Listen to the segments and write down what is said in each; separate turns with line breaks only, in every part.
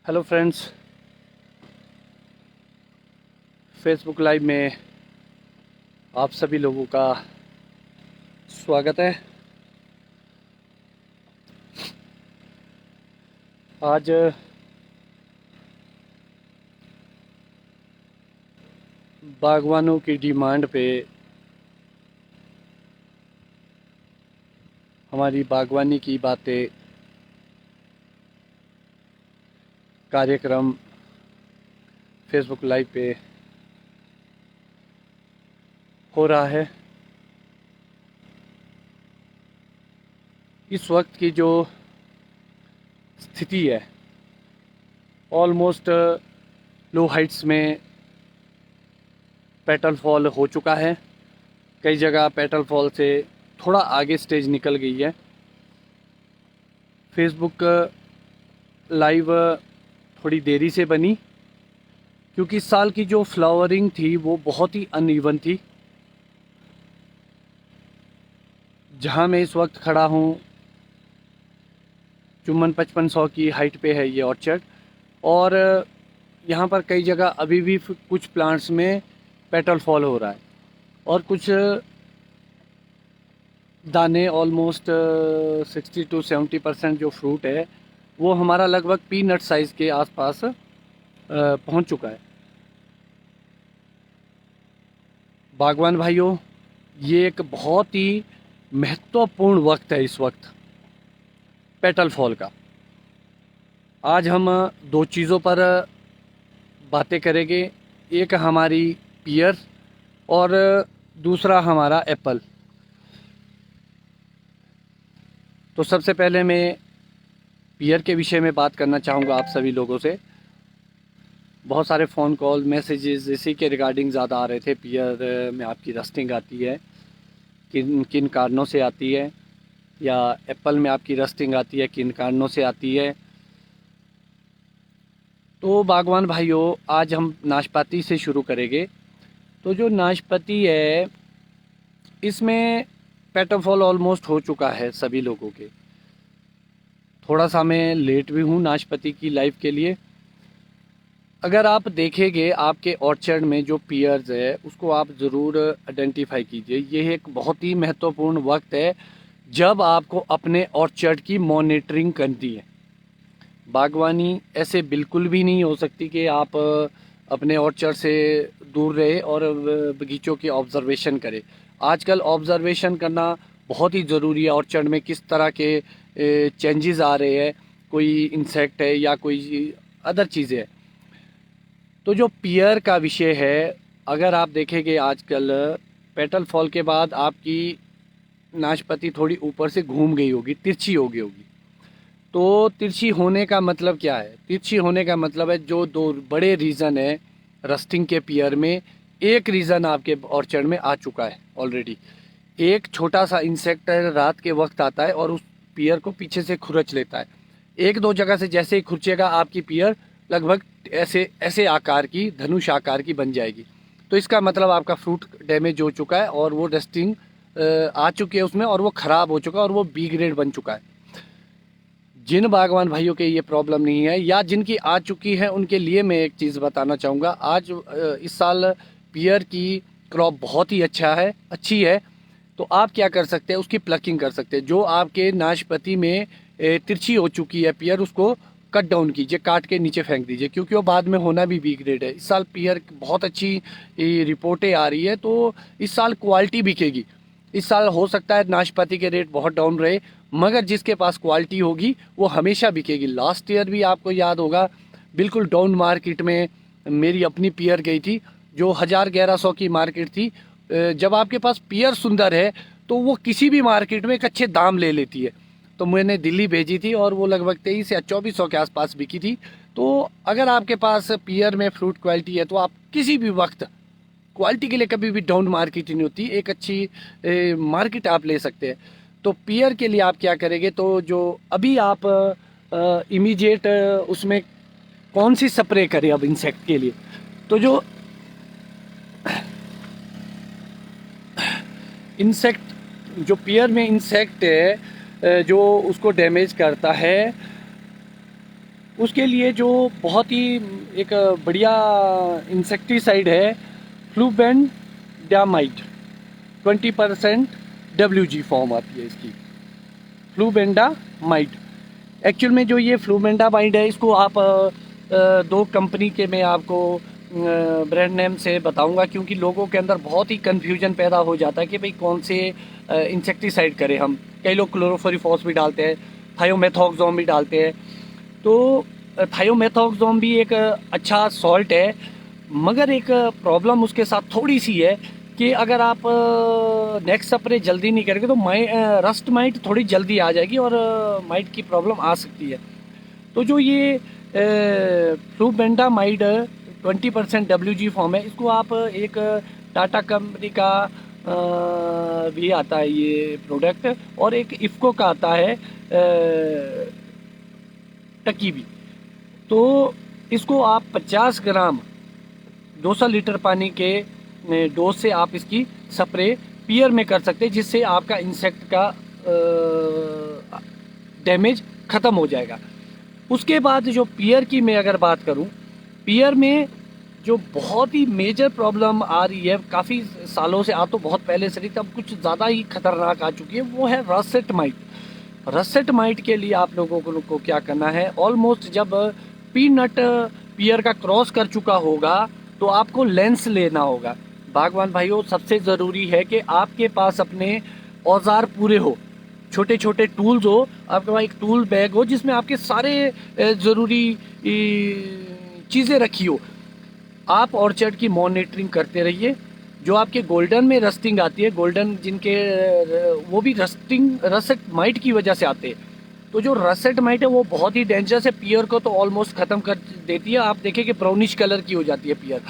Hello friends, Facebook live में आप सभी लोगों का स्वागत है। आज बागवानों की डिमांड पे हमारी बागवानी की बातें कार्यक्रम फेसबुक लाइव पे हो रहा है। इस वक्त की जो स्थिति है, ऑलमोस्ट लो हाइट्स में पेटल फॉल हो चुका है। कई जगह पेटल फॉल से थोड़ा आगे स्टेज निकल गई है। फेसबुक लाइव थोड़ी देरी से बनी क्योंकि इस साल की जो फ्लावरिंग थी वो बहुत ही अनइवन थी। जहाँ मैं इस वक्त खड़ा हूँ, चुम्बन 5500 की हाइट पे है ये ऑर्चर्ड, और यहाँ पर कई जगह अभी भी कुछ प्लांट्स में पेटल फॉल हो रहा है और कुछ दाने ऑलमोस्ट 60 to 70% जो फ्रूट है वो हमारा लगभग पीनट साइज़ के आसपास पहुँच चुका है। बागवान भाइयों, ये एक बहुत ही महत्वपूर्ण वक्त है इस वक्त पेटल फॉल का। आज हम दो चीज़ों पर बातें करेंगे। एक हमारी पियर और दूसरा हमारा एप्पल। तो सबसे पहले मैं पियर के विषय में बात करना चाहूँगा आप सभी लोगों से। बहुत सारे फ़ोन कॉल मैसेजेस इसी के रिगार्डिंग ज़्यादा आ रहे थे। पियर में आपकी रस्टिंग आती है, किन किन कारणों से आती है, या एप्पल में आपकी रस्टिंग आती है, किन कारणों से आती है। तो बागवान भाइयों, आज हम नाशपाती से शुरू करेंगे। तो जो नाशपाती है, इसमें पेटल फॉल ऑलमोस्ट हो चुका है सभी लोगों के। थोड़ा सा मैं लेट भी हूँ नाशपाती की लाइफ के लिए। अगर आप देखेंगे आपके ऑर्चर्ड में जो पियर्स है उसको आप ज़रूर आइडेंटिफाई कीजिए। ये एक बहुत ही महत्वपूर्ण वक्त है जब आपको अपने ऑर्चर्ड की मॉनिटरिंग करनी है। बागवानी ऐसे बिल्कुल भी नहीं हो सकती कि आप अपने ऑर्चर्ड से दूर रहे और बगीचों की ऑब्जर्वेशन करें। आजकल ऑब्जर्वेशन करना बहुत ही ज़रूरी है। ऑर्चर्ड में किस तरह के चेंजेस आ रहे हैं, कोई इंसेक्ट है या कोई अदर चीज़ें हैं। तो जो पियर का विषय है, अगर आप देखेंगे आजकल पेटल फॉल के बाद आपकी नाशपाती थोड़ी ऊपर से घूम गई होगी, तिरछी हो गई होगी। तो तिरछी होने का मतलब क्या है? तिरछी होने का मतलब है जो दो बड़े रीज़न है रस्टिंग के पियर में। एक रीज़न आपके ऑर्चर्ड में आ चुका है ऑलरेडी। एक छोटा सा इंसेक्ट रात के वक्त आता है और उस पियर को पीछे से खुरच लेता है। एक दो जगह से जैसे ही खुरचेगा आपकी पियर लगभग ऐसे ऐसे आकार की, धनुष आकार की बन जाएगी। तो इसका मतलब आपका फ्रूट डैमेज हो चुका है और वो डस्टिंग आ चुकी है उसमें, और वो ख़राब हो चुका है और वो बी ग्रेड बन चुका है। जिन बागवान भाइयों के ये प्रॉब्लम नहीं है या जिनकी आ चुकी है, उनके लिए मैं एक चीज़ बताना चाहूँगा। आज इस साल पियर की क्रॉप बहुत ही अच्छी है। तो आप क्या कर सकते हैं, उसकी प्लकिंग कर सकते हैं। जो आपके नाशपाती में तिरछी हो चुकी है पियर, उसको कट डाउन कीजिए, काट के नीचे फेंक दीजिए, क्योंकि वो बाद में होना भी बी ग्रेड है। इस साल पियर बहुत अच्छी रिपोर्टें आ रही है, तो इस साल क्वालिटी बिकेगी। इस साल हो सकता है नाशपाती के रेट बहुत डाउन रहे, मगर जिसके पास क्वालिटी होगी वो हमेशा बिकेगी। लास्ट ईयर भी आपको याद होगा, बिल्कुल डाउन मार्केट में मेरी अपनी पियर गई थी, जो 1000-1100 की मार्केट थी। जब आपके पास पियर सुंदर है तो वो किसी भी मार्केट में एक अच्छे दाम ले लेती है। तो मैंने दिल्ली भेजी थी और वो लगभग 23 या 2400 के आसपास बिकी थी। तो अगर आपके पास पियर में फ्रूट क्वालिटी है तो आप किसी भी वक्त, क्वालिटी के लिए कभी भी डाउन मार्केट नहीं होती, एक अच्छी मार्केट आप ले सकते हैं। तो पियर के लिए आप क्या करेंगे, तो जो अभी आप इमीडिएट उसमें कौन सी स्प्रे करें अब इंसेक्ट के लिए। तो जो इंसेक्ट, जो पियर में इंसेक्ट है जो उसको डैमेज करता है, उसके लिए जो बहुत ही एक बढ़िया इंसेक्टिसाइड है फ्लूबेंडामाइड, 20% WG फॉर्म आती है इसकी, फ्लूबेंडामाइड। एक्चुअल में जो ये फ्लूबेंडामाइड है, इसको आप दो कंपनी के मैं आपको ब्रांड नेम से बताऊंगा, क्योंकि लोगों के अंदर बहुत ही कन्फ्यूजन पैदा हो जाता है कि भाई कौन से इंसेक्टिसाइड करें हम। कई लोग क्लोरोफोरिफॉस भी डालते हैं, थायोमेथोक्सोम भी डालते हैं। तो थायोमेथोक्सोम भी एक अच्छा सॉल्ट है, मगर एक प्रॉब्लम उसके साथ थोड़ी सी है कि अगर आप नेक्स्ट स्प्रे जल्दी नहीं करेंगे तो रस्ट माइट थोड़ी जल्दी आ जाएगी और माइट की प्रॉब्लम आ सकती है। तो जो ये फ्लूबेंडामाइड 20% WG फॉर्म है, इसको आप एक टाटा कंपनी का भी आता है ये प्रोडक्ट, और एक इफ़को का आता है टकी भी। तो इसको आप 50 ग्राम 200 लीटर पानी के डोज से आप इसकी स्प्रे पियर में कर सकते हैं, जिससे आपका इंसेक्ट का डैमेज ख़त्म हो जाएगा। उसके बाद जो पियर की मैं अगर बात करूं, पियर में जो बहुत ही मेजर प्रॉब्लम आ रही है काफ़ी सालों से, आ तो बहुत पहले से रही, तब कुछ ज़्यादा ही खतरनाक आ चुकी है, वो है रसेट माइट। रसेट माइट के लिए आप लोगों को क्या करना है, ऑलमोस्ट जब पीनट पियर का क्रॉस कर चुका होगा तो आपको लेंस लेना होगा। बागवान भाइयों, सबसे ज़रूरी है कि आपके पास अपने औजार पूरे हो, छोटे छोटे टूल्स हो, आपके पास एक टूल बैग हो जिसमें आपके सारे ज़रूरी चीज़ें रखी हो। आप ऑर्चर्ड की मॉनिटरिंग करते रहिए। जो आपके गोल्डन में रस्टिंग आती है, गोल्डन जिनके वो भी रसेट माइट की वजह से आते हैं। तो जो रसेट माइट है वो बहुत ही डेंजरस है, पियर को तो ऑलमोस्ट ख़त्म कर देती है। आप देखें कि ब्राउनिश कलर की हो जाती है पियर।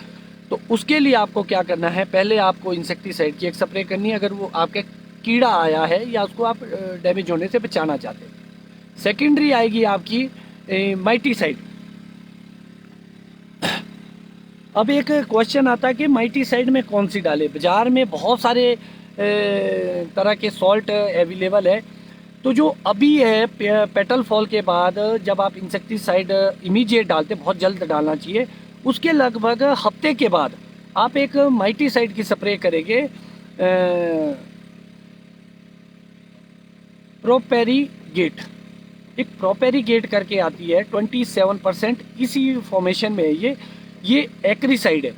तो उसके लिए आपको क्या करना है, पहले आपको इंसेक्टिसाइड की एक स्प्रे करनी है अगर वो आपके कीड़ा आया है या उसको आप डैमेज होने से बचाना चाहते हैं। सेकेंडरी आएगी आपकी माइटीसाइड। अब एक क्वेश्चन आता है कि माइटीसाइड में कौन सी डालें। बाज़ार में बहुत सारे तरह के सॉल्ट अवेलेबल है। तो जो अभी है पेटल फॉल के बाद जब आप इंसेक्टिसाइड इमीडिएट डालते, बहुत जल्द डालना चाहिए, उसके लगभग हफ्ते के बाद आप एक माइटीसाइड की स्प्रे करेंगे, प्रोपेरीगेट। एक प्रोपेरीगेट करके आती है 27%, इसी फॉर्मेशन में है ये एक्रीसाइड है।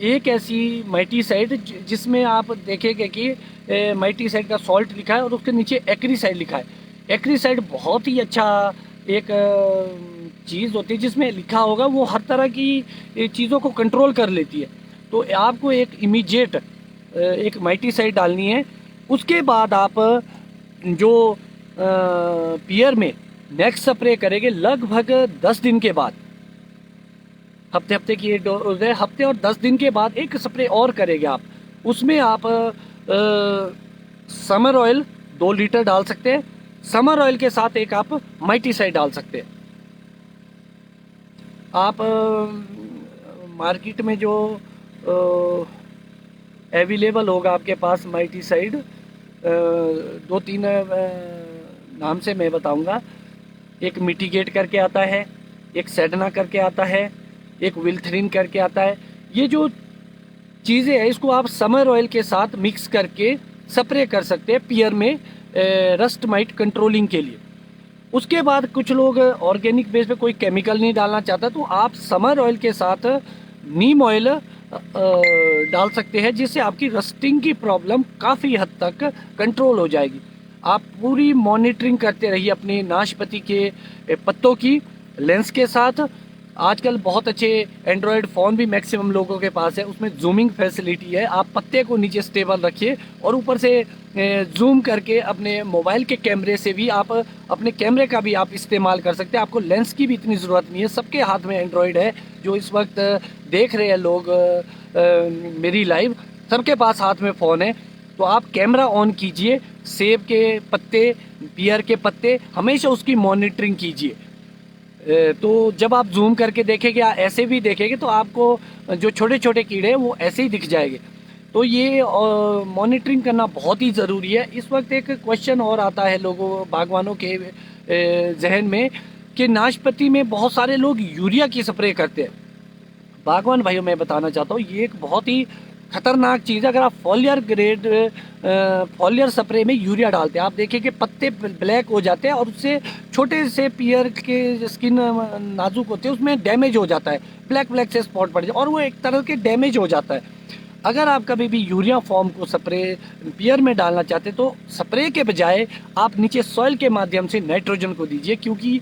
एक ऐसी माइटीसाइड जिसमें आप देखेंगे कि माइटीसाइड का सॉल्ट लिखा है और उसके नीचे एक्रीसाइड लिखा है। एक्रीसाइड बहुत ही अच्छा एक चीज़ होती है, जिसमें लिखा होगा वो हर तरह की चीज़ों को कंट्रोल कर लेती है। तो आपको एक इमीडिएट एक माइटीसाइड डालनी है। उसके बाद आप जो पियर में नेक्स्ट स्प्रे करेंगे लगभग 10 दिन के बाद, हफ्ते हफ्ते की एक डोज है, हफ्ते और 10 दिन के बाद एक स्प्रे और करेंगे आप। उसमें आप समर ऑयल 2 लीटर डाल सकते हैं। समर ऑयल के साथ एक आप माइटीसाइड डाल सकते हैं। आप मार्केट में जो अवेलेबल होगा आपके पास माइटीसाइड, 2-3 नाम से मैं बताऊंगा। एक मिटिगेट करके आता है, एक सेडना करके आता है, एक विल्थरिन करके आता है। ये जो चीज़ें हैं इसको आप समर ऑयल के साथ मिक्स करके स्प्रे कर सकते हैं पियर में रस्ट माइट कंट्रोलिंग के लिए। उसके बाद कुछ लोग ऑर्गेनिक बेस पे कोई केमिकल नहीं डालना चाहता, तो आप समर ऑयल के साथ नीम ऑयल डाल सकते हैं, जिससे आपकी रस्टिंग की प्रॉब्लम काफ़ी हद तक कंट्रोल हो जाएगी। आप पूरी मॉनिटरिंग करते रहिए अपने नाशपाती के पत्तों की लेंस के साथ। आजकल बहुत अच्छे एंड्रॉयड फ़ोन भी मैक्सिमम लोगों के पास है, उसमें जूमिंग फैसिलिटी है। आप पत्ते को नीचे स्टेबल रखिए और ऊपर से जूम करके अपने मोबाइल के कैमरे से भी आप अपने कैमरे का भी आप इस्तेमाल कर सकते हैं। आपको लेंस की भी इतनी ज़रूरत नहीं है। सबके हाथ में एंड्रॉयड है, जो इस वक्त देख रहे हैं लोग मेरी लाइव, सबके पास हाथ में फ़ोन है। तो आप कैमरा ऑन कीजिए, सेब के पत्ते, पियर के पत्ते, हमेशा उसकी मॉनिटरिंग कीजिए। तो जब आप जूम करके देखेंगे या ऐसे भी देखेंगे तो आपको जो छोटे छोटे कीड़े हैं वो ऐसे ही दिख जाएंगे। तो ये मॉनिटरिंग करना बहुत ही ज़रूरी है। इस वक्त एक क्वेश्चन और आता है लोगों बागवानों के जहन में कि नाशपाती में बहुत सारे लोग यूरिया की स्प्रे करते हैं। बागवान भाइयों मैं बताना चाहता हूँ ये एक बहुत ही खतरनाक चीज़ है। अगर आप फॉलियर स्प्रे में यूरिया डालते हैं, आप देखिए कि पत्ते ब्लैक हो जाते हैं और उससे छोटे से पियर के स्किन नाजुक होते हैं, उसमें डैमेज हो जाता है, ब्लैक ब्लैक से स्पॉट पड़ जाए और वो एक तरह के डैमेज हो जाता है। अगर आप कभी भी यूरिया फॉर्म को स्प्रे पियर में डालना चाहते हैं तो स्प्रे के बजाय आप नीचे सॉइल के माध्यम से नाइट्रोजन को दीजिए, क्योंकि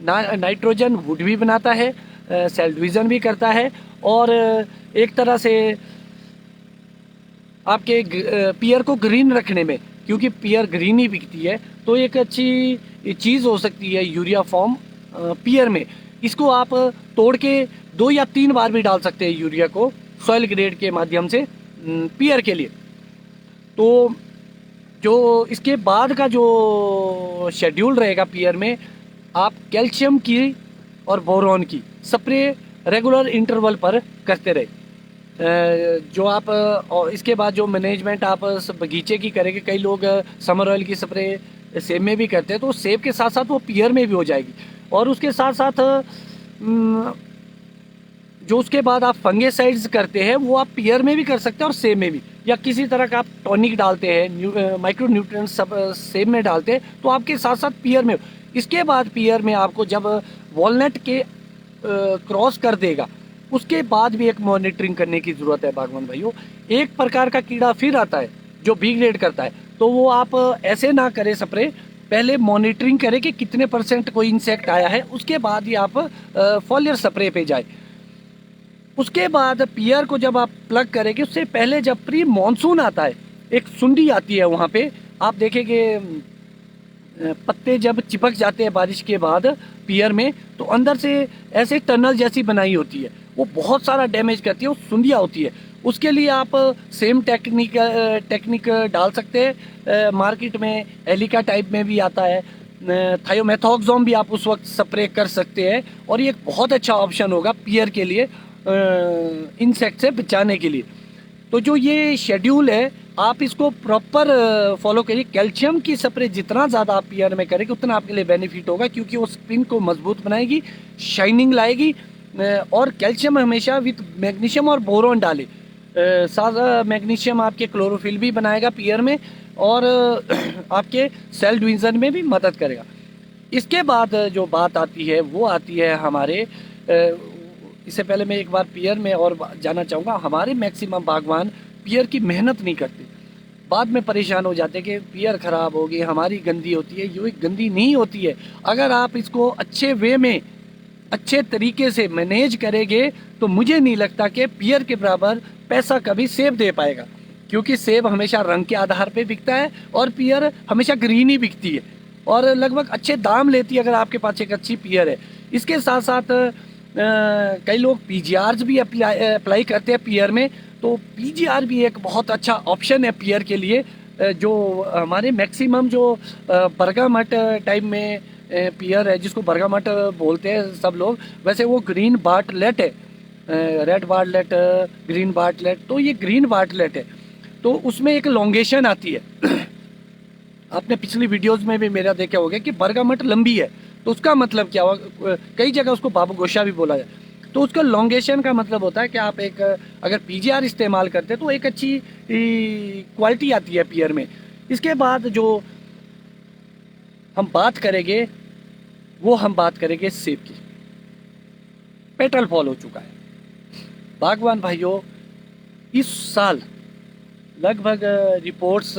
नाइट्रोजन वुड भी बनाता है, सेल डिवीज़न भी करता है और एक तरह से आपके पियर को ग्रीन रखने में, क्योंकि पियर ग्रीन ही बिकती है, तो एक अच्छी चीज़ हो सकती है यूरिया फॉर्म पियर में। इसको आप तोड़ के 2 या 3 बार भी डाल सकते हैं यूरिया को सॉइल ग्रेड के माध्यम से पियर के लिए। तो जो इसके बाद का जो शेड्यूल रहेगा पियर में, आप कैल्शियम की और बोरॉन की स्प्रे रेगुलर इंटरवल पर करते रहे। जो आप और इसके बाद जो मैनेजमेंट आप बगीचे की करेंगे, कई लोग समर ऑयल की स्प्रे सेब में भी करते हैं, तो सेब के साथ साथ वो पियर में भी हो जाएगी। और उसके साथ साथ जो उसके बाद आप फंगेसाइड्स करते हैं वो आप पियर में भी कर सकते हैं और सेब में भी, या किसी तरह का आप टॉनिक डालते हैं, माइक्रो न्यूट्रिएंट्स सब सेब में डालते हैं, तो आपके साथ साथ पियर में। इसके बाद पियर में आपको जब वॉलनट के क्रॉस कर देगा, उसके बाद भी एक मॉनिटरिंग करने की ज़रूरत है बागवान भाइयों। एक प्रकार का कीड़ा फिर आता है जो बी ग्रेड करता है, तो वो आप ऐसे ना करें स्प्रे, पहले मॉनिटरिंग करें कि कितने % कोई इंसेक्ट आया है, उसके बाद ही आप फॉलियर स्प्रे पे जाए। उसके बाद पियर को जब आप प्लग करेंगे, उससे पहले जब प्री मानसून आता है, एक सुंडी आती है वहाँ पे, आप देखेंगे पत्ते जब चिपक जाते हैं बारिश के बाद पियर में, तो अंदर से ऐसे टनल जैसी बनाई होती है, वो बहुत सारा डैमेज करती है, वो सुंडिया होती है। उसके लिए आप सेम टेक्निक डाल सकते हैं। मार्केट में एलिका टाइप में भी आता है, थायोमेथोक्सोम भी आप उस वक्त स्प्रे कर सकते हैं, और ये एक बहुत अच्छा ऑप्शन होगा पियर के लिए, इंसेक्ट से बचाने के लिए। तो जो ये शेड्यूल है आप इसको प्रॉपर फॉलो करिए। कैल्शियम की स्प्रे जितना ज़्यादा आप पियर में करेंगे उतना आपके लिए बेनिफिट होगा, क्योंकि वो स्किन को मजबूत बनाएगी, शाइनिंग लाएगी। और कैल्शियम हमेशा विथ मैग्नीशियम और बोरॉन डाले, साथ मैग्नीशियम आपके क्लोरोफिल भी बनाएगा पियर में, और आपके सेल डिवीज़न में भी मदद करेगा। इसके बाद जो बात आती है वो आती है हमारे, इससे पहले मैं एक बार पियर में और जाना चाहूँगा। हमारे मैक्सिमम बागवान पियर की मेहनत नहीं करते, बाद में परेशान हो जाते कि पियर ख़राब होगी, हमारी गंदी होती है। ये गंदी नहीं होती है, अगर आप इसको अच्छे वे में अच्छे तरीके से मैनेज करेंगे तो मुझे नहीं लगता कि पियर के बराबर पैसा कभी सेब दे पाएगा, क्योंकि सेब हमेशा रंग के आधार पे बिकता है और पियर हमेशा ग्रीन ही बिकती है और लगभग अच्छे दाम लेती है अगर आपके पास एक अच्छी पियर है। इसके साथ साथ कई लोग PGRs भी अप्लाई करते हैं पियर में, तो PGR भी एक बहुत अच्छा ऑप्शन है पियर के लिए। जो हमारे मैक्सिमम जो बरगामट टाइप में पियर है, जिसको बरगामट बोलते हैं सब लोग, वैसे वो ग्रीन बार्टलेट है, रेड बार्टलेट, ग्रीन बार्टलेट, तो ये ग्रीन बार्टलेट है, तो उसमें एक लॉन्गेशन आती है। आपने पिछली वीडियोस में भी मेरा देखा होगा कि बरगामट लंबी है, तो उसका मतलब क्या हुआ, कई जगह उसको बाबू गोशा भी बोला जाए, तो उसका लॉन्गेशन का मतलब होता है कि आप एक अगर PGR इस्तेमाल करते हैं तो एक अच्छी क्वालिटी आती है पियर में। इसके बाद जो हम बात करेंगे वो हम बात करेंगे सेब की। पेटल फॉल हो चुका है बागवान भाइयों, इस साल लगभग रिपोर्ट्स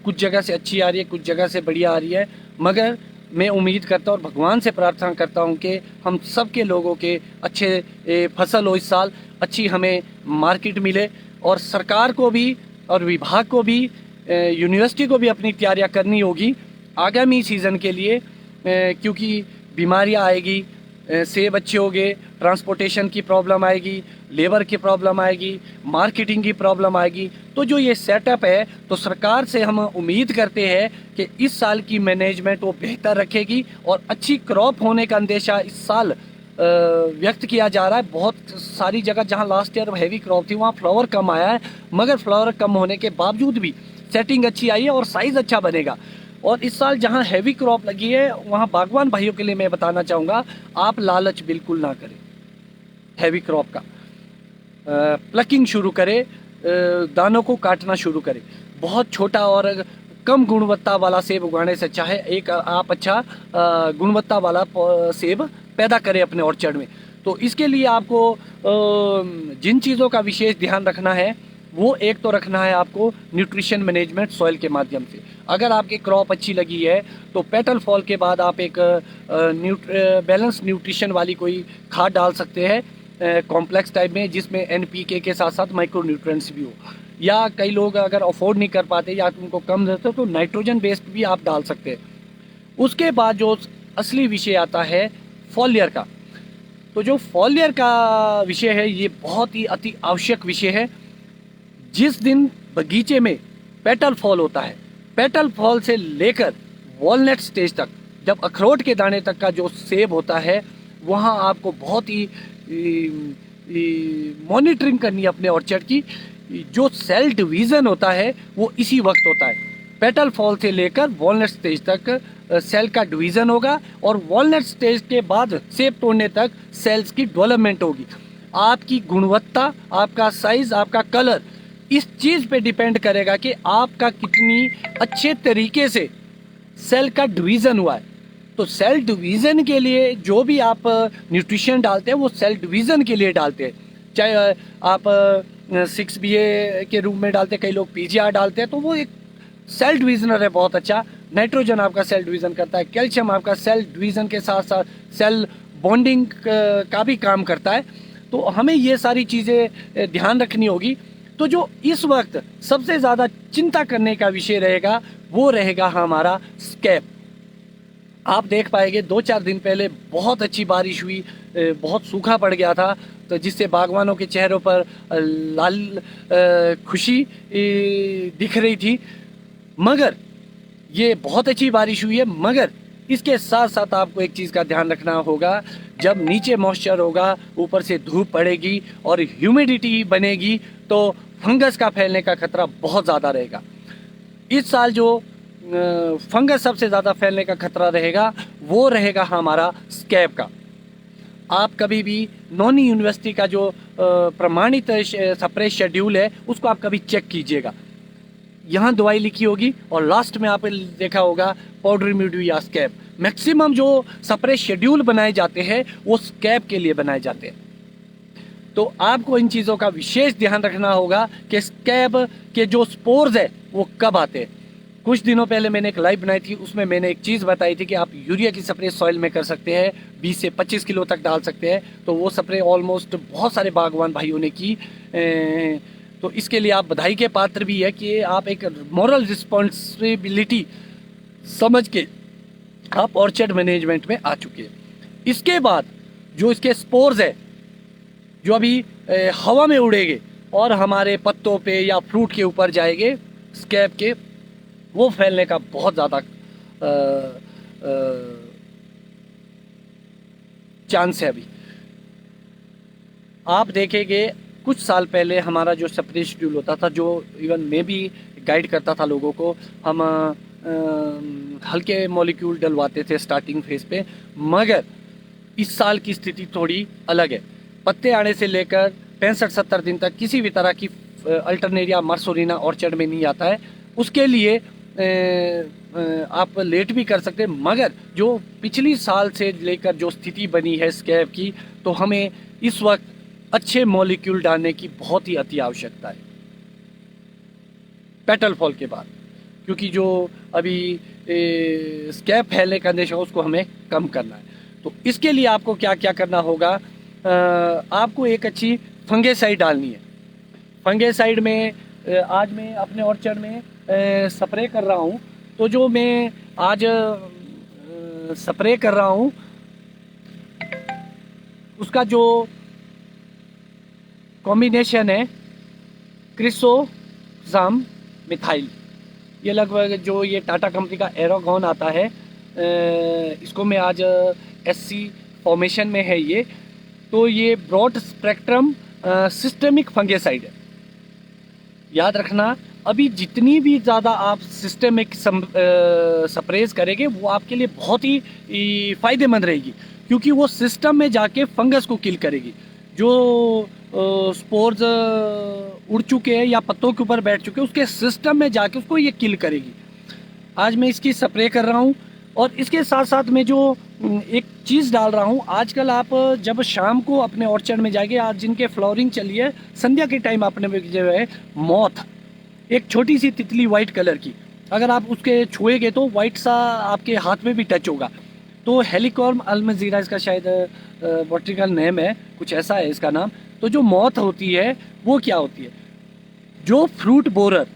कुछ जगह से अच्छी आ रही है, कुछ जगह से बढ़िया आ रही है, मगर मैं उम्मीद करता हूँ और भगवान से प्रार्थना करता हूँ कि हम सब के लोगों के अच्छे फसल हो, इस साल अच्छी हमें मार्केट मिले, और सरकार को भी और विभाग को भी, यूनिवर्सिटी को भी अपनी तैयारियाँ करनी होगी आगामी सीज़न के लिए, क्योंकि बीमारियाँ आएगी, सेब अच्छे हो गए, ट्रांसपोर्टेशन की प्रॉब्लम आएगी, लेबर की प्रॉब्लम आएगी, मार्केटिंग की प्रॉब्लम आएगी। तो जो ये सेटअप है, तो सरकार से हम उम्मीद करते हैं कि इस साल की मैनेजमेंट वो बेहतर रखेगी और अच्छी क्रॉप होने का अंदेशा इस साल व्यक्त किया जा रहा है। बहुत सारी जगह जहां लास्ट ईयर हैवी क्रॉप थी वहां फ्लावर कम आया है, मगर फ्लावर कम होने के बावजूद भी सेटिंग अच्छी आई है और साइज़ अच्छा बनेगा। और इस साल जहाँ हैवी क्रॉप लगी है वहाँ बागवान भाइयों के लिए मैं बताना चाहूँगा, आप लालच बिल्कुल ना करें हैवी क्रॉप का। प्लकिंग शुरू करें, दानों को काटना शुरू करें। बहुत छोटा और कम गुणवत्ता वाला सेब उगाने से अच्छा है एक आप अच्छा गुणवत्ता वाला सेब पैदा करें अपने ऑर्चर्ड में। तो इसके लिए आपको जिन चीज़ों का विशेष ध्यान रखना है वो एक तो रखना है आपको न्यूट्रिशन मैनेजमेंट सॉइल के माध्यम से। अगर आपकी क्रॉप अच्छी लगी है तो पेटल फॉल के बाद आप एक बैलेंस न्यूट्रिशन वाली कोई खाद डाल सकते हैं कॉम्प्लेक्स टाइप में, जिसमें NPK के साथ साथ माइक्रो न्यूट्रिएंट्स भी हो। या कई लोग अगर अफोर्ड नहीं कर पाते या उनको कम रहते तो नाइट्रोजन बेस्ड भी आप डाल सकते हैं। उसके बाद जो असली विषय आता है फॉलियर का, तो जो फॉलियर का विषय है ये बहुत ही अति आवश्यक विषय है। जिस दिन बगीचे में पेटल फॉल होता है, पेटल फॉल से लेकर वॉलनट स्टेज तक, जब अखरोट के दाने तक का जो सेब होता है, वहाँ आपको बहुत ही मॉनिटरिंग करनी है अपने ऑर्चर्ड की। जो सेल डिवीज़न होता है वो इसी वक्त होता है। पेटल फॉल से लेकर वॉलनट स्टेज तक सेल का डिवीज़न होगा और वॉलनट स्टेज के बाद सेब तोड़ने तक सेल्स की डेवलपमेंट होगी। आपकी गुणवत्ता, आपका साइज़, आपका कलर इस चीज़ पे डिपेंड करेगा कि आपका कितनी अच्छे तरीके से सेल का डिवीज़न हुआ है। तो सेल डिवीज़न के लिए जो भी आप न्यूट्रिशन डालते हैं वो सेल डिवीज़न के लिए डालते हैं। चाहे आप 6BA के रूप में डालते हैं, कई लोग PGR डालते हैं, तो वो एक सेल डिवीज़नर है बहुत अच्छा। नाइट्रोजन आपका सेल डिवीज़न करता है, कैल्शियम आपका सेल डिवीज़न के साथ साथ सेल बॉन्डिंग का भी काम करता है। तो हमें ये सारी चीज़ें ध्यान रखनी होगी। तो जो इस वक्त सबसे ज़्यादा चिंता करने का विषय रहेगा वो रहेगा हमारा स्कैब। आप देख पाएंगे 2-4 दिन पहले बहुत अच्छी बारिश हुई, बहुत सूखा पड़ गया था, तो जिससे बागवानों के चेहरों पर लाल खुशी दिख रही थी। मगर ये बहुत अच्छी बारिश हुई है, मगर इसके साथ साथ आपको एक चीज़ का ध्यान रखना होगा। जब नीचे मॉइस्चर होगा, ऊपर से धूप पड़ेगी और ह्यूमिडिटी बनेगी तो फंगस का फैलने का खतरा बहुत ज़्यादा रहेगा। इस साल जो फंगस सबसे ज़्यादा फैलने का खतरा रहेगा वो रहेगा हमारा स्कैब का। आप कभी भी नॉनी यूनिवर्सिटी का जो प्रमाणित स्प्रे शेड्यूल है उसको आप कभी चेक कीजिएगा। यहाँ दवाई लिखी होगी और लास्ट में आपने देखा होगा पाउडर मिल्ड्यू या स्कैब। मैक्सिमम जो स्प्रे शेड्यूल बनाए जाते हैं वो स्कैब के लिए बनाए जाते हैं। तो आपको इन चीज़ों का विशेष ध्यान रखना होगा कि स्कैब के जो स्पोर्स है वो कब आते हैं। कुछ दिनों पहले मैंने एक लाइव बनाई थी, उसमें मैंने एक चीज़ बताई थी कि आप यूरिया की स्प्रे सॉइल में कर सकते हैं, 20 से 25 किलो तक डाल सकते हैं। तो वो स्प्रे ऑलमोस्ट बहुत सारे बागवान भाइयों ने की। तो इसके लिए आप बधाई के पात्र भी है कि आप एक मॉरल रिस्पॉन्सिबिलिटी समझ के आप ऑर्चर्ड मैनेजमेंट में आ चुके हैं। इसके बाद जो इसके स्पोर्स है जो अभी हवा में उड़ेंगे और हमारे पत्तों पे या फ्रूट के ऊपर जाएंगे स्कैब के, वो फैलने का बहुत ज़्यादा चांस है। अभी आप देखेंगे कुछ साल पहले हमारा जो स्प्रे शेड्यूल होता था, जो इवन मैं भी गाइड करता था लोगों को, हम हल्के मॉलिक्यूल डलवाते थे स्टार्टिंग फेज पे। मगर इस साल की स्थिति थोड़ी अलग है। पत्ते आने से लेकर 65-70 दिन तक किसी भी तरह की अल्टरनेरिया मर्सोरिना ऑर्चर्ड में नहीं आता है। उसके लिए आप लेट भी कर सकते हैं, मगर जो पिछली साल से लेकर जो स्थिति बनी है स्कैब की, तो हमें इस वक्त अच्छे मॉलिक्यूल डालने की बहुत ही अति आवश्यकता है पेटल फॉल के बाद, क्योंकि जो अभी स्कैब फैलने का अंदेशा है उसको हमें कम करना है। तो इसके लिए आपको क्या क्या करना होगा, आपको एक अच्छी फंगेसाइड डालनी है। फंगेसाइड में आज मैं अपने ऑर्चर्ड में स्प्रे कर रहा हूँ। तो जो मैं आज स्प्रे कर रहा हूँ उसका जो कॉम्बिनेशन है क्रिसोज़ाम मिथाइल, ये लगभग जो ये टाटा कंपनी का एरोगॉन आता है, इसको मैं आज SC फॉर्मेशन में है ये। तो ये ब्रॉड स्पेक्ट्रम सिस्टेमिक फंगेसाइड है। याद रखना अभी जितनी भी ज़्यादा आप सिस्टमिक स्प्रेज करेंगे वो आपके लिए बहुत ही फ़ायदेमंद रहेगी, क्योंकि वो सिस्टम में जाके फंगस को किल करेगी। जो स्पोर्स उड़ चुके हैं या पत्तों के ऊपर बैठ चुके हैं उसके सिस्टम में जाके उसको ये किल करेगी। आज मैं इसकी स्प्रे कर रहा हूँ और इसके साथ साथ मैं जो एक चीज़ डाल रहा हूँ, आजकल आप जब शाम को अपने ऑर्चर्ड में जाएंगे, आज जिनके फ्लावरिंग चली है, संध्या के टाइम आपने जो है मॉथ, एक छोटी सी तितली वाइट कलर की, अगर आप उसके छुएंगे तो वाइट सा आपके हाथ में भी टच होगा। तो हेलिकॉर्म अल्मजीरा इसका शायद बॉटनिकल नेम है, कुछ ऐसा है इसका नाम। तो जो मॉथ होती है वो क्या होती है, जो फ्रूट बोरर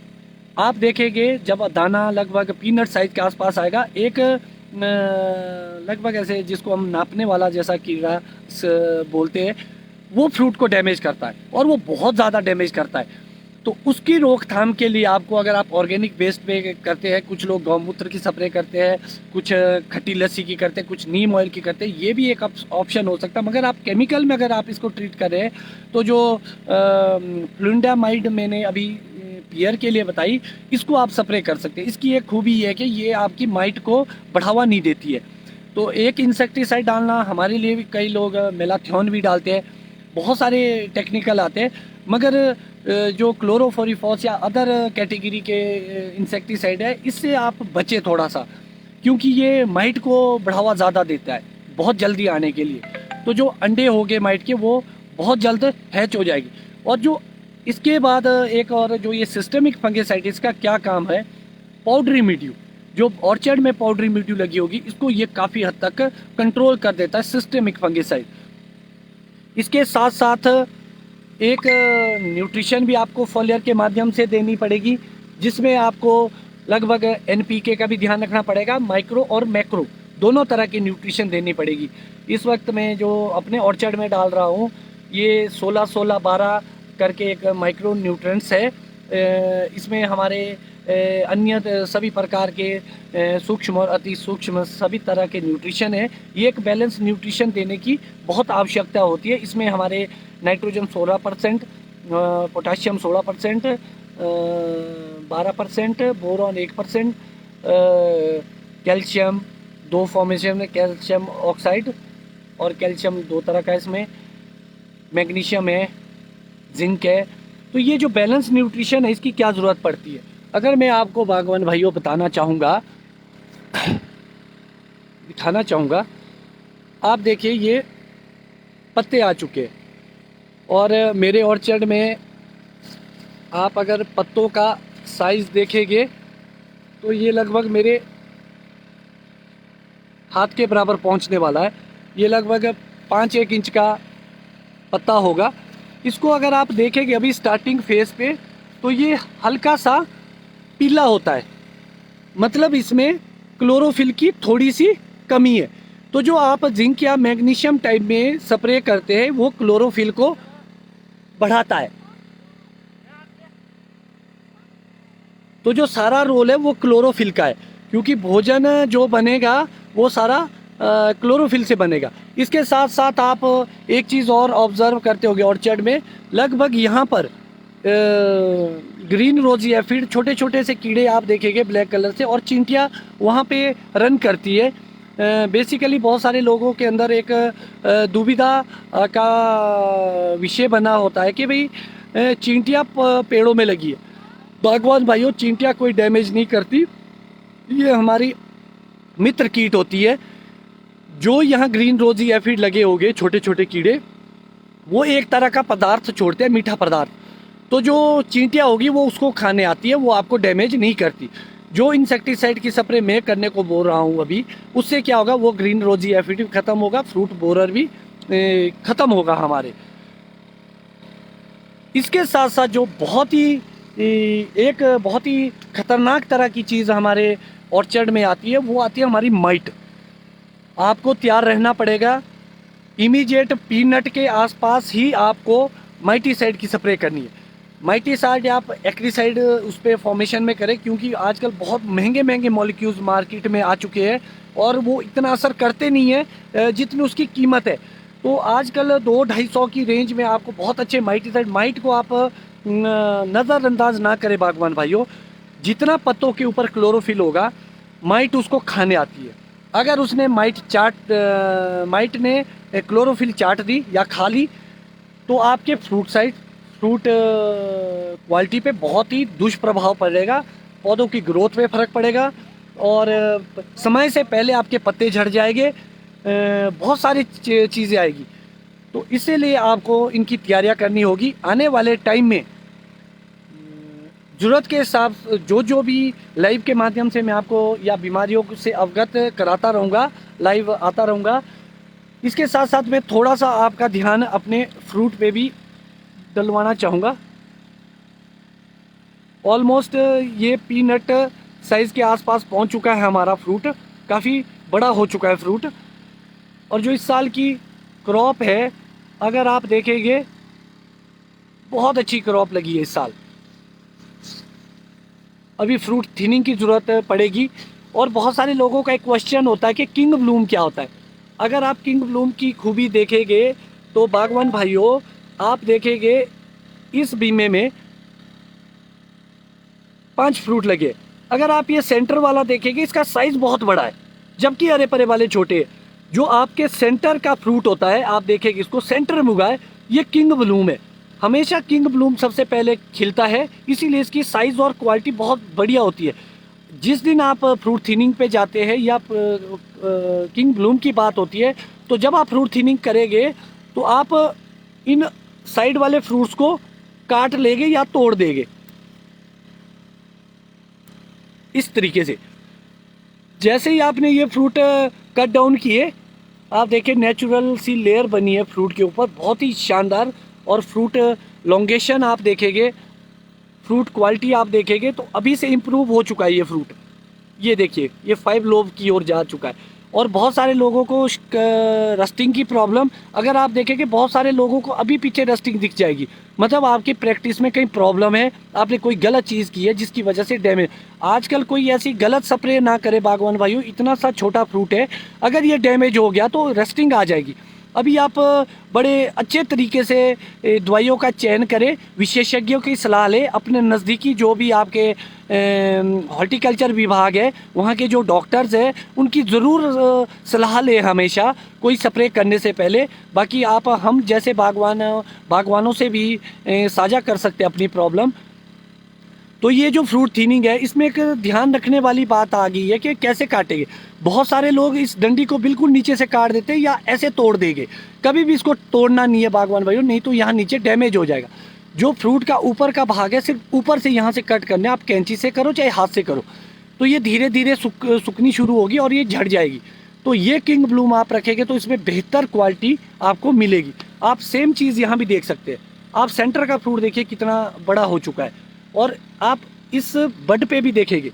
आप देखेंगे जब दाना लगभग पीनट साइज के आसपास आएगा, एक लगभग ऐसे जिसको हम नापने वाला जैसा कीड़ा बोलते हैं, वो फ्रूट को डैमेज करता है और वो बहुत ज़्यादा डैमेज करता है। तो उसकी रोकथाम के लिए आपको, अगर आप ऑर्गेनिक बेस्ड पे करते हैं, कुछ लोग गौमूत्र की स्प्रे करते हैं, कुछ खट्टी लस्सी की करते हैं, कुछ नीम ऑयल की करते हैं, ये भी एक ऑप्शन हो सकता है। मगर आप केमिकल में अगर आप इसको ट्रीट कर रहे हैं तो जो फ्लुंडामाइड मैंने अभी पियर के लिए बताई, इसको आप स्प्रे कर सकते हैं। इसकी एक खूबी ये है कि ये आपकी माइट को बढ़ावा नहीं देती है। तो एक इंसेक्टिसाइड डालना हमारे लिए भी, कई लोग मेलाथियोन भी डालते हैं, बहुत सारे टेक्निकल आते हैं, मगर जो क्लोरोफोरिफॉस या अदर कैटेगरी के इंसेक्टिसाइड है, इससे आप बचें थोड़ा सा, क्योंकि ये माइट को बढ़ावा ज़्यादा देता है बहुत जल्दी आने के लिए। तो जो अंडे हो गए माइट के, वो बहुत जल्द हैच हो जाएगी। और जो इसके बाद एक और जो ये सिस्टमिक फंगिसाइड, इसका क्या काम है, पाउडरी मिल्ड्यू, जो ऑर्चर्ड में पाउडरी मिल्ड्यू लगी होगी, इसको ये काफ़ी हद तक कंट्रोल कर देता है, सिस्टमिक फंगिसाइड। इसके साथ साथ एक न्यूट्रिशन भी आपको फॉलियर के माध्यम से देनी पड़ेगी, जिसमें आपको लगभग NPK का भी ध्यान रखना पड़ेगा, माइक्रो और मैक्रो दोनों तरह की न्यूट्रिशन देनी पड़ेगी। इस वक्त मैं जो अपने ऑर्चर्ड में डाल रहा हूँ, ये 16-16-12 करके एक माइक्रो न्यूट्रेंट्स है। इसमें हमारे अन्य सभी प्रकार के सूक्ष्म और अति सूक्ष्म सभी तरह के न्यूट्रिशन है। ये एक बैलेंस न्यूट्रिशन देने की बहुत आवश्यकता होती है। इसमें हमारे nitrogen 16%, potassium 16%, 12%, boron 1%, calcium 2 formation है, कैल्शियम ऑक्साइड और कैल्शियम 2 तरह का, इसमें मैग्नीशियम है, जिंक है। तो ये जो बैलेंस न्यूट्रिशन है, इसकी क्या ज़रूरत पड़ती है, अगर मैं आपको बागवान भाइयों बताना चाहूँगा, दिखाना चाहूँगा, आप देखिए ये पत्ते आ चुके हैं और मेरे ऑर्चर्ड में आप अगर पत्तों का साइज़ देखेंगे तो ये लगभग मेरे हाथ के बराबर पहुंचने वाला है। ये लगभग 5-1 इंच का पत्ता होगा। इसको अगर आप देखेंगे अभी स्टार्टिंग फेज पे, तो ये हल्का सा पीला होता है, मतलब इसमें क्लोरोफिल की थोड़ी सी कमी है। तो जो आप जिंक या मैग्नीशियम टाइप में स्प्रे करते हैं, वो क्लोरोफिल को बढ़ाता है। तो जो सारा रोल है वो क्लोरोफिल का है, क्योंकि भोजन जो बनेगा वो सारा क्लोरोफिल से बनेगा। इसके साथ साथ आप एक चीज़ और ऑब्जर्व करते होंगे ऑर्चर्ड में, लगभग यहाँ पर ग्रीन रोजी एफिड, छोटे छोटे से कीड़े आप देखेंगे ब्लैक कलर से, और चींटियाँ वहाँ पे रन करती है। बेसिकली बहुत सारे लोगों के अंदर एक दुविधा का विषय बना होता है कि भाई चींटियाँ पेड़ों में लगी है। बागवान भाइयों, चींटियाँ कोई डैमेज नहीं करती, ये हमारी मित्र कीट होती है। जो यहाँ ग्रीन रोजी एफिड लगे होंगे छोटे छोटे कीड़े, वो एक तरह का पदार्थ छोड़ते हैं, मीठा पदार्थ। तो जो चींटियाँ होगी वो उसको खाने आती है, वो आपको डैमेज नहीं करती। जो इंसेक्टिसाइड की स्प्रे मैं करने को बोल रहा हूँ अभी, उससे क्या होगा, वो ग्रीन रोजी एफिड भी ख़त्म होगा, फ्रूट बोरर भी ख़त्म होगा हमारे। इसके साथ साथ जो बहुत ही ख़तरनाक तरह की चीज़ हमारे ऑर्चर्ड में आती है, वो आती है हमारी माइट। आपको तैयार रहना पड़ेगा, इमीडिएट पीनट के आसपास ही आपको माइटीसाइड की स्प्रे करनी है। माइटीसाइड आप एक्रीसाइड उस पर फॉर्मेशन में करें, क्योंकि आजकल बहुत महंगे महंगे मॉलिक्यूल्स मार्केट में आ चुके हैं और वो इतना असर करते नहीं है जितनी उसकी कीमत है। तो आजकल 200-250 की रेंज में आपको बहुत अच्छे माइटीसाइड, माइट को आप नज़रअंदाज ना करें बागवान भाइयों। जितना पत्तों के ऊपर क्लोरोफिल होगा, माइट उसको खाने आती है। अगर उसने माइट ने क्लोरोफिल चाट दी या खा ली, तो आपके फ्रूट क्वालिटी पे बहुत ही दुष्प्रभाव पड़ेगा। पौधों की ग्रोथ पे फ़र्क पड़ेगा और समय से पहले आपके पत्ते झड़ जाएंगे। बहुत सारी चीज़ें आएगी। तो इसीलिए आपको इनकी तैयारियां करनी होगी। आने वाले टाइम में ज़रूरत के हिसाब जो भी लाइव के माध्यम से मैं आपको या बीमारियों से अवगत कराता रहूँगा, लाइव आता रहूँगा। इसके साथ साथ मैं थोड़ा सा आपका ध्यान अपने फ्रूट पे भी डलवाना चाहूँगा। ऑलमोस्ट ये पीनट साइज़ के आसपास पहुँच चुका है हमारा फ्रूट, काफ़ी बड़ा हो चुका है फ्रूट। और जो इस साल की क्रॉप है, अगर आप देखेंगे, बहुत अच्छी क्रॉप लगी है इस साल। अभी फ्रूट थिनिंग की ज़रूरत पड़ेगी। और बहुत सारे लोगों का एक क्वेश्चन होता है कि किंग ब्लूम क्या होता है। अगर आप किंग ब्लूम की खूबी देखेंगे तो बागवान भाइयों, आप देखेंगे इस बीमे में 5 फ्रूट लगे। अगर आप ये सेंटर वाला देखेंगे, इसका साइज़ बहुत बड़ा है, जबकि अरे परे वाले छोटे। जो आपके सेंटर का फ्रूट होता है, आप देखेंगे इसको सेंटर में उगा है, ये किंग ब्लूम है। हमेशा किंग ब्लूम सबसे पहले खिलता है, इसीलिए इसकी साइज़ और क्वालिटी बहुत बढ़िया होती है। जिस दिन आप फ्रूट थिनिंग पे जाते हैं या किंग ब्लूम की बात होती है, तो जब आप फ्रूट थिनिंग करेंगे तो आप इन साइड वाले फ्रूट्स को काट लेंगे या तोड़ देंगे इस तरीके से। जैसे ही आपने ये फ्रूट कट डाउन किए, आप देखिए नेचुरल सी लेयर बनी है फ्रूट के ऊपर, बहुत ही शानदार। और फ्रूट लॉन्गेशन आप देखेंगे, फ्रूट क्वालिटी आप देखेंगे तो अभी से इम्प्रूव हो चुका है ये फ्रूट। ये देखिए, ये 5 लोब की ओर जा चुका है। और बहुत सारे लोगों को रस्टिंग की प्रॉब्लम, अगर आप देखेंगे बहुत सारे लोगों को अभी पीछे रस्टिंग दिख जाएगी। मतलब आपकी प्रैक्टिस में कहीं प्रॉब्लम है, आपने कोई गलत चीज़ की है जिसकी वजह से डैमेज। आजकल कोई ऐसी गलत स्प्रे ना करे बागवान भाइयों, इतना सा छोटा फ्रूट है, अगर ये डैमेज हो गया तो रस्टिंग आ जाएगी। अभी आप बड़े अच्छे तरीके से दवाइयों का चयन करें, विशेषज्ञों की सलाह लें। अपने नज़दीकी जो भी आपके हॉर्टिकल्चर विभाग है, वहाँ के जो डॉक्टर्स हैं, उनकी ज़रूर सलाह लें हमेशा कोई स्प्रे करने से पहले। बाकी आप हम जैसे बागवानों से भी साझा कर सकते हैं अपनी प्रॉब्लम। तो ये जो फ्रूट थिनिंग है, इसमें एक ध्यान रखने वाली बात आ गई है कि कैसे काटेंगे। बहुत सारे लोग इस डंडी को बिल्कुल नीचे से काट देते हैं या ऐसे तोड़ देंगे। कभी भी इसको तोड़ना नहीं है बागवान भाइयों, नहीं तो यहाँ नीचे डैमेज हो जाएगा। जो फ्रूट का ऊपर का भाग है, सिर्फ ऊपर से यहाँ से कट करना है। आप कैंची से करो चाहे हाथ से करो, तो ये धीरे धीरे सूखनी शुरू होगी और ये झड़ जाएगी। तो ये किंग ब्लूम आप रखेंगे तो इसमें बेहतर क्वालिटी आपको मिलेगी। आप सेम चीज़ यहाँ भी देख सकते हैं। आप सेंटर का फ्रूट देखिए कितना बड़ा हो चुका है। और आप इस बड पे भी देखेंगे,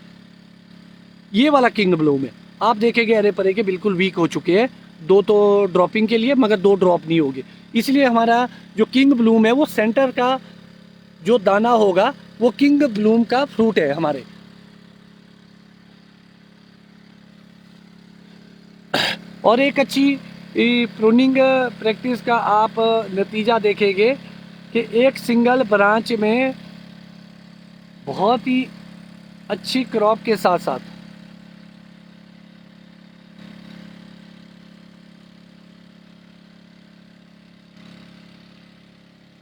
ये वाला किंग ब्लूम है, आप देखेंगे अरे परे के बिल्कुल वीक हो चुके हैं। 2 तो ड्रॉपिंग के लिए, मगर 2 ड्रॉप नहीं होंगे। इसलिए हमारा जो किंग ब्लूम है, वो सेंटर का जो दाना होगा वो किंग ब्लूम का फ्रूट है हमारे। और एक अच्छी प्रूनिंग प्रैक्टिस का आप नतीजा देखेंगे कि एक सिंगल ब्रांच में बहुत ही अच्छी क्रॉप के साथ साथ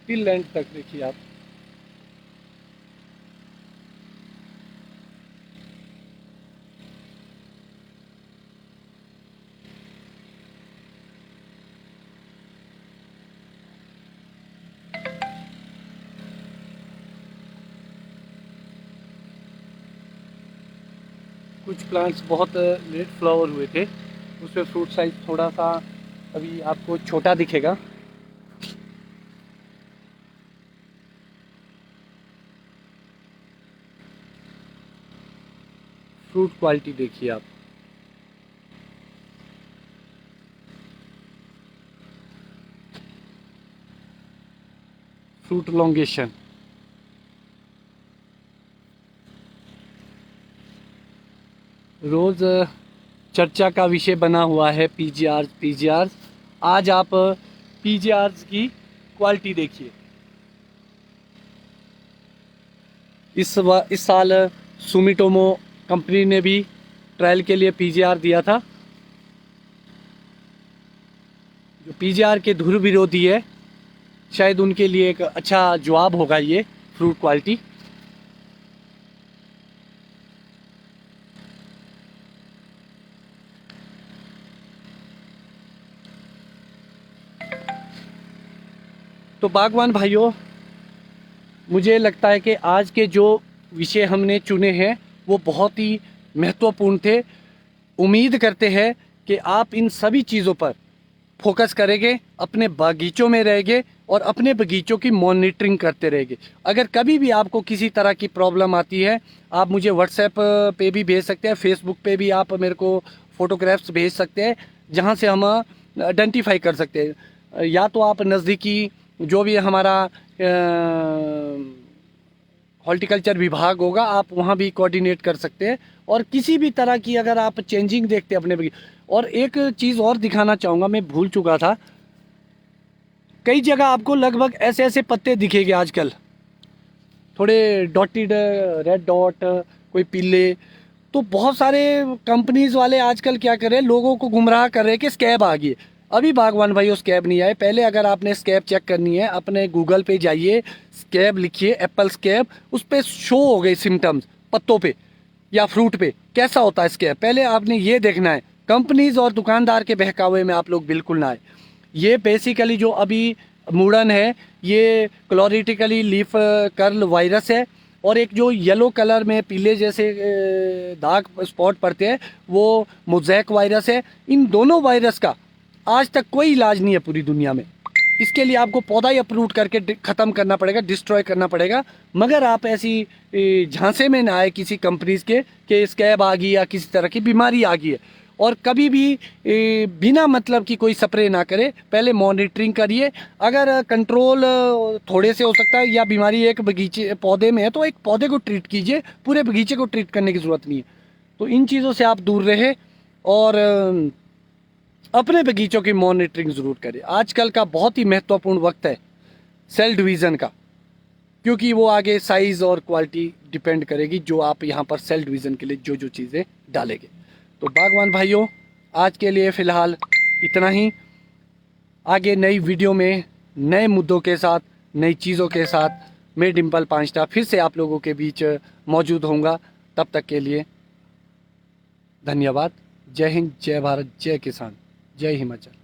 टिल एंड तक देखिए आप। कुछ प्लांट्स बहुत लेट फ्लावर हुए थे, उसमें फ्रूट साइज थोड़ा सा अभी आपको छोटा दिखेगा। फ्रूट क्वालिटी देखिए आप। फ्रूट लॉन्गेशन, रोज़ चर्चा का विषय बना हुआ है पीजीआर। आज आप पीजीआर की क्वालिटी देखिए। इस साल सुमिटोमो कंपनी ने भी ट्रायल के लिए पीजीआर दिया था। जो पीजीआर के धुर विरोधी है, शायद उनके लिए एक अच्छा जवाब होगा ये फ्रूट क्वालिटी। तो बागवान भाइयों, मुझे लगता है कि आज के जो विषय हमने चुने हैं वो बहुत ही महत्वपूर्ण थे। उम्मीद करते हैं कि आप इन सभी चीज़ों पर फोकस करेंगे, अपने बागीचों में रहेंगे और अपने बगीचों की मॉनिटरिंग करते रहेंगे। अगर कभी भी आपको किसी तरह की प्रॉब्लम आती है, आप मुझे व्हाट्सएप पे भी भेज सकते हैं, फेसबुक पे भी आप मेरे को फ़ोटोग्राफ्स भेज सकते हैं, जहां से हम आइडेंटिफाई कर सकते हैं। या तो आप नज़दीकी जो भी हमारा हॉर्टिकल्चर विभाग होगा, आप वहाँ भी कोऑर्डिनेट कर सकते हैं। और किसी भी तरह की अगर आप चेंजिंग देखते हैं अपने बगीचे। और एक चीज़ और दिखाना चाहूँगा, मैं भूल चुका था, कई जगह आपको लगभग ऐसे ऐसे पत्ते दिखेंगे आजकल, थोड़े डॉटेड, रेड डॉट, कोई पीले। तो बहुत सारे कंपनीज वाले आजकल क्या कर रहे हैं, लोगों को गुमराह कर रहे हैं कि स्कैब आ गई है। अभी बागवान भाई स्कैब नहीं आए। पहले अगर आपने स्कैब चेक करनी है, अपने गूगल पे जाइए, स्कैब लिखिए, एप्पल स्कैब, उस पर शो हो गए सिम्टम्स पत्तों पे या फ्रूट पे कैसा होता है स्कैब। पहले आपने ये देखना है। कंपनीज और दुकानदार के बहकावे में आप लोग बिल्कुल ना आए। ये बेसिकली जो अभी मुड़न है, ये क्लोरिटिकली लीफ कर्ल वायरस है। और एक जो येलो कलर में पीले जैसे दाग स्पॉट पड़ते हैं, वो मोज़ैक वायरस है। इन दोनों वायरस का आज तक कोई इलाज नहीं है पूरी दुनिया में। इसके लिए आपको पौधा ही अप्रूट करके ख़त्म करना पड़ेगा, डिस्ट्रॉय करना पड़ेगा। मगर आप ऐसी झांसे में ना आए किसी कंपनीज के कि स्कैब आ गई या किसी तरह की बीमारी आ गई है। और कभी भी बिना मतलब की कोई स्प्रे ना करे, पहले मॉनिटरिंग करिए। अगर कंट्रोल थोड़े से हो सकता है या बीमारी एक बगीचे पौधे में है तो एक पौधे को ट्रीट कीजिए, पूरे बगीचे को ट्रीट करने की ज़रूरत नहीं है। तो इन चीज़ों से आप दूर रहे और अपने बगीचों की मॉनिटरिंग ज़रूर करें। आजकल का बहुत ही महत्वपूर्ण वक्त है सेल डिवीज़न का, क्योंकि वो आगे साइज़ और क्वालिटी डिपेंड करेगी जो आप यहाँ पर सेल डिवीज़न के लिए जो जो चीज़ें डालेंगे। तो बागवान भाइयों, आज के लिए फ़िलहाल इतना ही। आगे नई वीडियो में नए मुद्दों के साथ, नई चीज़ों के साथ मैं डिम्पल पांचटा फिर से आप लोगों के बीच मौजूद होऊंगा। तब तक के लिए धन्यवाद। जय हिंद, जय भारत, जय किसान, जय हिमाचल।